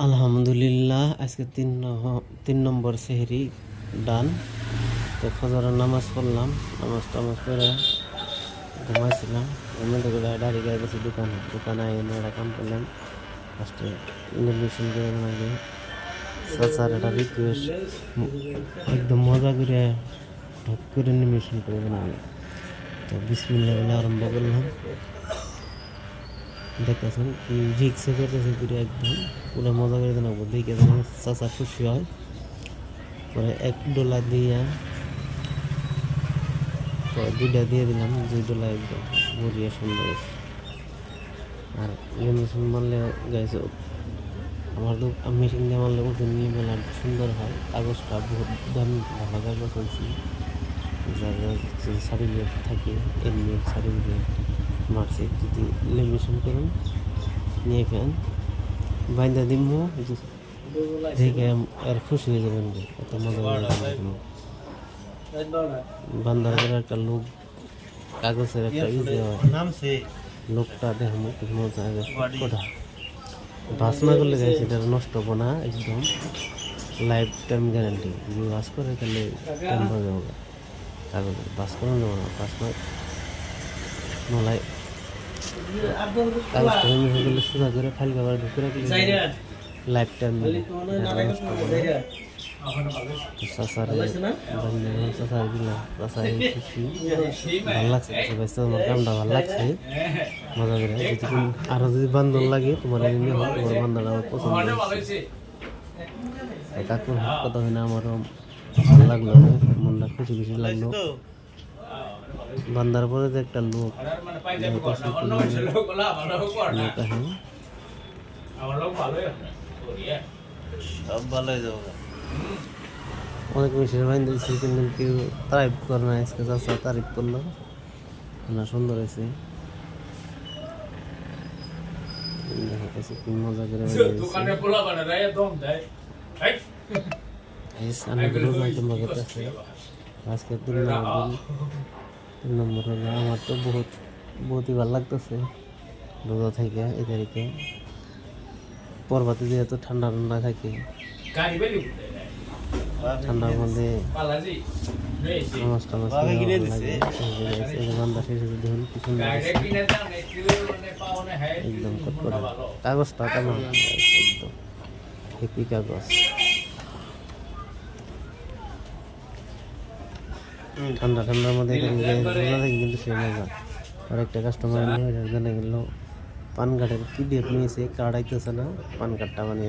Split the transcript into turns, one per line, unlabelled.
আলহামদুলিল্লাহ আজকে তিন নম্বর সেহরি ডান। তো ফজরের নামাজ পড়লাম, নামাজ করে ঘুমাইছিলাম। ঘুমিয়ে করে দাঁড়িয়ে গিয়ে গেছি দোকানে এনে একটা কাম করলাম। ফার্স্টে মেশিন করে আগে চাচার একটা রিকোয়েস্ট একদম মজা করে ঢক করে মেশিন করে বানাবে। তো বিসমিল্লাহ বলে আরম্ভ করলাম। দেখতেছেন রিক্সে করতেছে পুরো একদম পুরো মজা করে দেন দেখে চাচা খুশি হয়। পরে এক ডোলা দিয়া পরে দুইটা দিয়ে দিলাম, 2 ডোলা একদম বড়িয়া সুন্দর হয়েছে। আর মেশিন মারলে গাইছে আমার তো মেশিন দিয়ে মারলে ওজন নিয়ে মেলা সুন্দর হয়। কাগজটা বহুত দামি ভালো কাগজ আনছি, যারা সার্টিফিকেট থাকে এমনি সার্টিফিকেট মার্কশিট যদি লেমিনেশন করুন নিয়ে ফেন বাইন্দা দিমু দেখে আর খুশি হয়ে যাবেন। এত মজা বান্দার করে একটা লোক কাগজের একটা ইউজ হয়, লোকটা দেখুন খুব মজা কথা বাস না করলে গেছে এটা নষ্ট হবো না, একদম লাইফ টাইম গ্যারান্টি। যদি বাস করে তাহলে টাইম হয়ে যাবো কাগজে, বাস করানো যাবো না, বাস না নলাই কাগজটা মিশে গেলে সোজা করে ফাইল কাভার ঢুকে রাখলে লাইফ টাইম ভালো লাগছে। তোমার কামটা ভালো লাগছে মজা করে। আরো যদি বান্ধব লাগে তোমার এমনি হোক, তোমার বান্ধব আমার পছন্দ হয়েছে। কাকুর কথা হয় না, আমারও ভালো লাগলো, মনটা খুশি খুশি লাগলো। বান্দার পরে যে একটা লোক সব ভালো হয়ে যাবে। অনেক মেশিনের বাইন দিয়েছি কিন্তু কেউ তারিফ করে না। আজকে চাচা তারিফ করলো না, সুন্দর হয়েছে। কি মজা করে আজকে 3 নম্বর হলো। আমার তো বহুতই ভালো লাগতেছে রোজা থেকে এই তারিখে। পর্বতে যেহেতু ঠান্ডা থাকে, ঠান্ডার মধ্যে নামাজ টামাজ বান্দা শেষে দেখুন কি সুন্দর একদম কাগজটা কেমন একদম হেপি কাগজ। ঠান্ডার মধ্যে কিন্তু সে মজা। আর একটা কাস্টমার নিয়ে জানা গেল পান কার্ডের PDF নিয়েছে, কার্ড আইতেছে না, পান কার্ডটা বানিয়ে